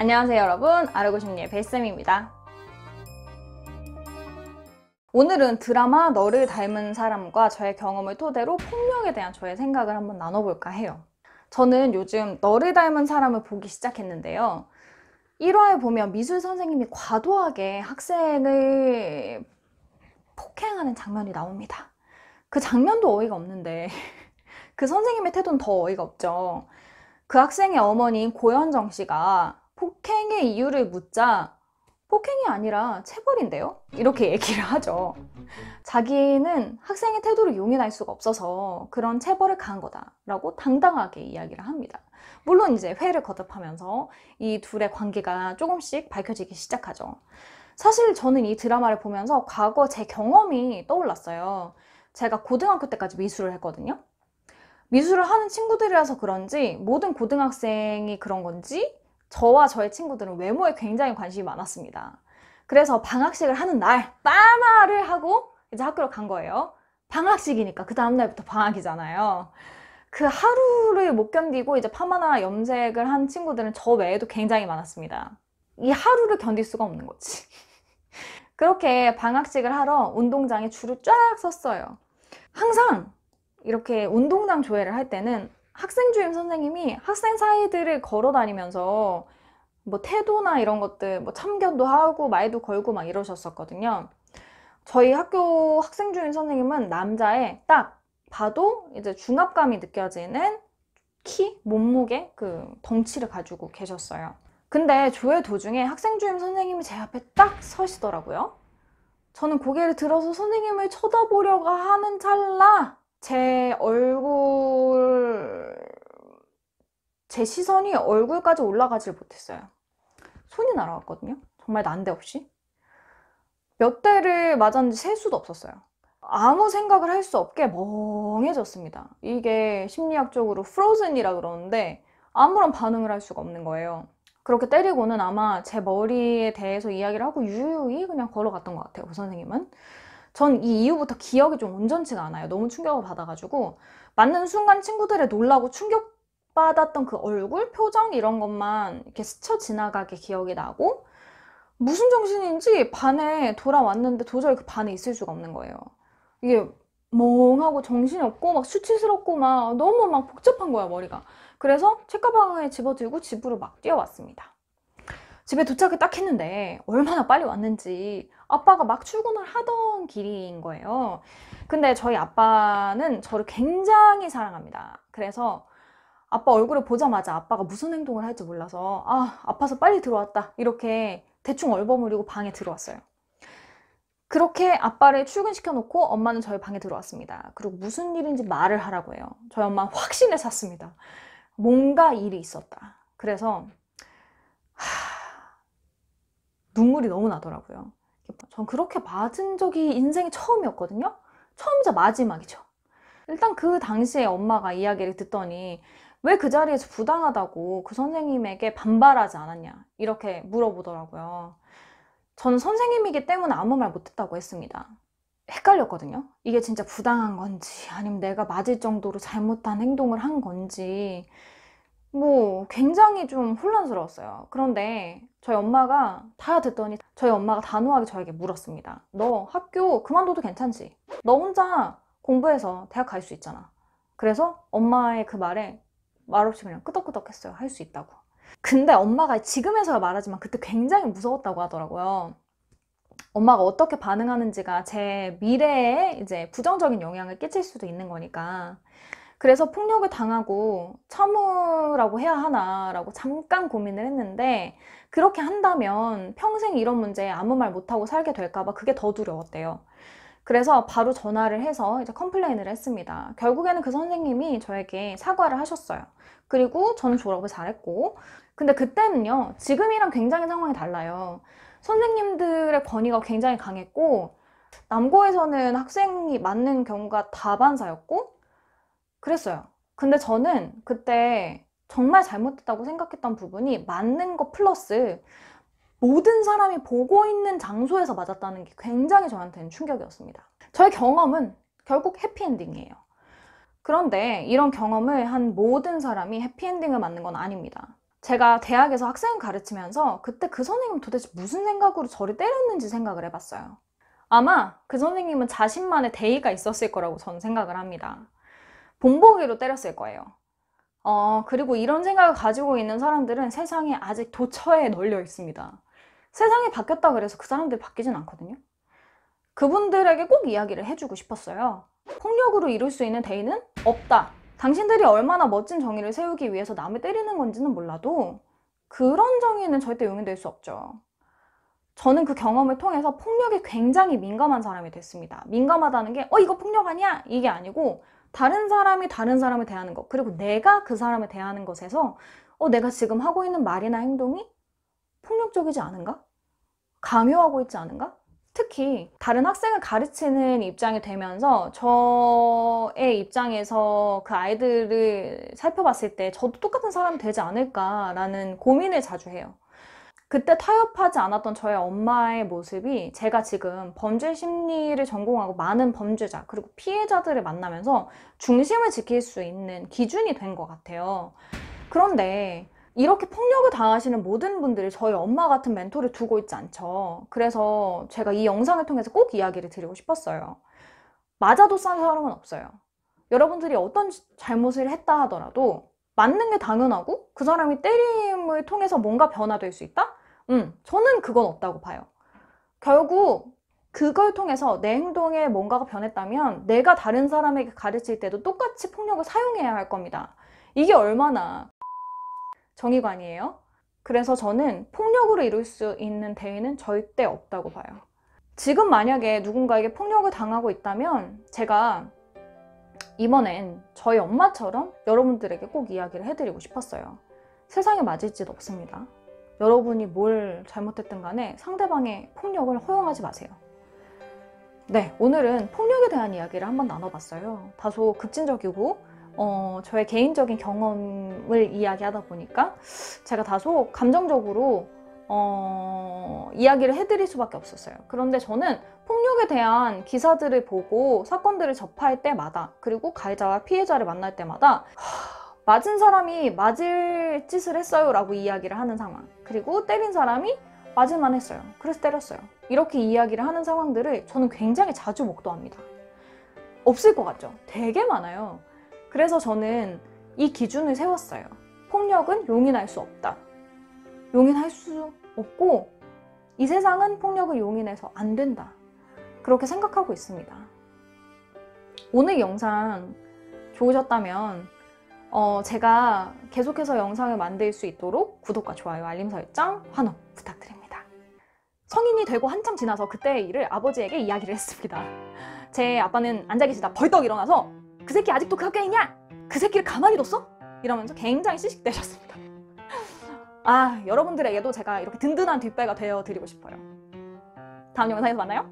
안녕하세요 여러분, 알고 싶니의 벨쌤입니다. 오늘은 드라마 너를 닮은 사람과 저의 경험을 토대로 폭력에 대한 저의 생각을 한번 나눠볼까 해요. 저는 요즘 너를 닮은 사람을 보기 시작했는데요. 1화에 보면 미술 선생님이 과도하게 학생을 폭행하는 장면이 나옵니다. 그 장면도 어이가 없는데 그 선생님의 태도는 더 어이가 없죠. 그 학생의 어머니인 고현정 씨가 폭행의 이유를 묻자 폭행이 아니라 체벌인데요? 이렇게 얘기를 하죠. 자기는 학생의 태도를 용인할 수가 없어서 그런 체벌을 가한 거다라고 당당하게 이야기를 합니다. 물론 이제 회를 거듭하면서 이 둘의 관계가 조금씩 밝혀지기 시작하죠. 사실 저는 이 드라마를 보면서 과거 제 경험이 떠올랐어요. 제가 고등학교 때까지 미술을 했거든요. 미술을 하는 친구들이라서 그런지 모든 고등학생이 그런 건지 저와 저의 친구들은 외모에 굉장히 관심이 많았습니다. 그래서 방학식을 하는 날 파마를 하고 이제 학교로 간 거예요. 방학식이니까 그 다음날부터 방학이잖아요. 그 하루를 못 견디고 이제 파마나 염색을 한 친구들은 저 외에도 굉장히 많았습니다. 이 하루를 견딜 수가 없는 거지. 그렇게 방학식을 하러 운동장에 줄을 쫙 섰어요. 항상 이렇게 운동장 조회를 할 때는 학생 주임 선생님이 학생 사이들을 걸어 다니면서 뭐 태도나 이런 것들 뭐 참견도 하고 말도 걸고 막 이러셨었거든요. 저희 학교 학생 주임 선생님은 남자의 딱 봐도 이제 중압감이 느껴지는 키, 몸무게, 그 덩치를 가지고 계셨어요. 근데 조회 도중에 학생 주임 선생님이 제 앞에 딱 서시더라고요. 저는 고개를 들어서 선생님을 쳐다보려고 하는 찰나 제 시선이 얼굴까지 올라가질 못했어요. 손이 날아갔거든요. 정말 난데없이. 몇 대를 맞았는지 셀 수도 없었어요. 아무 생각을 할 수 없게 멍해졌습니다. 이게 심리학적으로 프로즌이라 그러는데 아무런 반응을 할 수가 없는 거예요. 그렇게 때리고는 아마 제 머리에 대해서 이야기를 하고 유유히 그냥 걸어갔던 것 같아요, 그 선생님은. 전 이 이후부터 기억이 좀 온전치가 않아요. 너무 충격을 받아가지고 맞는 순간 친구들의 놀라고 충격받았던 그 얼굴, 표정 이런 것만 이렇게 스쳐 지나가게 기억이 나고 무슨 정신인지 반에 돌아왔는데 도저히 그 반에 있을 수가 없는 거예요. 이게 멍하고 정신이 없고 막 수치스럽고 막 너무 막 복잡한 거야, 머리가. 그래서 책가방을 집어들고 집으로 막 뛰어왔습니다. 집에 도착을 딱 했는데 얼마나 빨리 왔는지 아빠가 막 출근을 하던 길인 거예요. 근데 저희 아빠는 저를 굉장히 사랑합니다. 그래서 아빠 얼굴을 보자마자 아빠가 무슨 행동을 할지 몰라서 아파서 빨리 들어왔다 이렇게 대충 얼버무리고 방에 들어왔어요. 그렇게 아빠를 출근시켜 놓고 엄마는 저희 방에 들어왔습니다. 그리고 무슨 일인지 말을 하라고 해요. 저희 엄마는 확신을 샀습니다. 뭔가 일이 있었다. 그래서 눈물이 너무 나더라고요. 전 그렇게 맞은 적이 인생이 처음이었거든요. 처음이자 마지막이죠. 일단 그 당시에 엄마가 이야기를 듣더니 왜 그 자리에서 부당하다고 그 선생님에게 반발하지 않았냐 이렇게 물어보더라고요. 저는 선생님이기 때문에 아무 말 못했다고 했습니다. 헷갈렸거든요. 이게 진짜 부당한 건지 아니면 내가 맞을 정도로 잘못한 행동을 한 건지 뭐 굉장히 좀 혼란스러웠어요. 그런데 저희 엄마가 다 듣더니 저희 엄마가 단호하게 저에게 물었습니다. 너 학교 그만둬도 괜찮지? 너 혼자 공부해서 대학 갈 수 있잖아. 그래서 엄마의 그 말에 말없이 그냥 끄덕끄덕 했어요. 할 수 있다고. 근데 엄마가 지금에서야 말하지만 그때 굉장히 무서웠다고 하더라고요. 엄마가 어떻게 반응하는지가 제 미래에 이제 부정적인 영향을 끼칠 수도 있는 거니까. 그래서 폭력을 당하고 참으라고 해야 하나라고 잠깐 고민을 했는데 그렇게 한다면 평생 이런 문제에 아무 말 못하고 살게 될까 봐 그게 더 두려웠대요. 그래서 바로 전화를 해서 이제 컴플레인을 했습니다. 결국에는 그 선생님이 저에게 사과를 하셨어요. 그리고 저는 졸업을 잘했고 근데 그때는요 지금이랑 굉장히 상황이 달라요. 선생님들의 권위가 굉장히 강했고 남고에서는 학생이 맞는 경우가 다반사였고 그랬어요. 근데 저는 그때 정말 잘못했다고 생각했던 부분이 맞는 거 플러스 모든 사람이 보고 있는 장소에서 맞았다는 게 굉장히 저한테는 충격이었습니다. 저의 경험은 결국 해피엔딩이에요. 그런데 이런 경험을 한 모든 사람이 해피엔딩을 맞는 건 아닙니다. 제가 대학에서 학생을 가르치면서 그때 그 선생님은 도대체 무슨 생각으로 저를 때렸는지 생각을 해봤어요. 아마 그 선생님은 자신만의 대의가 있었을 거라고 저는 생각을 합니다. 본보기로 때렸을 거예요. 그리고 이런 생각을 가지고 있는 사람들은 세상에 아직 도처에 널려 있습니다. 세상이 바뀌었다 그래서 그 사람들이 바뀌진 않거든요. 그분들에게 꼭 이야기를 해주고 싶었어요. 폭력으로 이룰 수 있는 대의는 없다. 당신들이 얼마나 멋진 정의를 세우기 위해서 남을 때리는 건지는 몰라도 그런 정의는 절대 용인될 수 없죠. 저는 그 경험을 통해서 폭력에 굉장히 민감한 사람이 됐습니다. 민감하다는 게 이거 폭력 아니야? 이게 아니고 다른 사람이 다른 사람을 대하는 것, 그리고 내가 그 사람을 대하는 것에서 내가 지금 하고 있는 말이나 행동이 폭력적이지 않은가? 강요하고 있지 않은가? 특히 다른 학생을 가르치는 입장이 되면서 저의 입장에서 그 아이들을 살펴봤을 때 저도 똑같은 사람이 되지 않을까라는 고민을 자주 해요. 그때 타협하지 않았던 저의 엄마의 모습이 제가 지금 범죄 심리를 전공하고 많은 범죄자 그리고 피해자들을 만나면서 중심을 지킬 수 있는 기준이 된 것 같아요. 그런데 이렇게 폭력을 당하시는 모든 분들이 저희 엄마 같은 멘토를 두고 있지 않죠. 그래서 제가 이 영상을 통해서 꼭 이야기를 드리고 싶었어요. 맞아도 싼 사람은 없어요. 여러분들이 어떤 잘못을 했다 하더라도 맞는 게 당연하고 그 사람이 때림을 통해서 뭔가 변화될 수 있다? 저는 그건 없다고 봐요. 결국 그걸 통해서 내 행동에 뭔가가 변했다면 내가 다른 사람에게 가르칠 때도 똑같이 폭력을 사용해야 할 겁니다. 이게 얼마나 정의관이에요? 그래서 저는 폭력으로 이룰 수 있는 대의는 절대 없다고 봐요. 지금 만약에 누군가에게 폭력을 당하고 있다면 제가 이번엔 저희 엄마처럼 여러분들에게 꼭 이야기를 해드리고 싶었어요. 세상에 맞을 짓 없습니다. 여러분이 뭘 잘못했든 간에 상대방의 폭력을 허용하지 마세요. 네, 오늘은 폭력에 대한 이야기를 한번 나눠봤어요. 다소 급진적이고 저의 개인적인 경험을 이야기하다 보니까 제가 다소 감정적으로 이야기를 해드릴 수밖에 없었어요. 그런데 저는 폭력에 대한 기사들을 보고 사건들을 접할 때마다 그리고 가해자와 피해자를 만날 때마다 맞은 사람이 맞을 짓을 했어요 라고 이야기를 하는 상황, 그리고 때린 사람이 맞을만 했어요, 그래서 때렸어요, 이렇게 이야기를 하는 상황들을 저는 굉장히 자주 목도합니다. 없을 것 같죠? 되게 많아요. 그래서 저는 이 기준을 세웠어요. 폭력은 용인할 수 없다. 용인할 수 없고 이 세상은 폭력을 용인해서 안 된다. 그렇게 생각하고 있습니다. 오늘 영상 좋으셨다면 제가 계속해서 영상을 만들 수 있도록 구독과 좋아요, 알림 설정, 환호 부탁드립니다. 성인이 되고 한참 지나서 그때의 일을 아버지에게 이야기를 했습니다. 제 아빠는 앉아 계시다 벌떡 일어나서 그 새끼 아직도 그 학교에 있냐? 그 새끼를 가만히 뒀어? 이러면서 굉장히 씩씩대셨습니다. 여러분들에게도 제가 이렇게 든든한 뒷배가 되어드리고 싶어요. 다음 영상에서 만나요.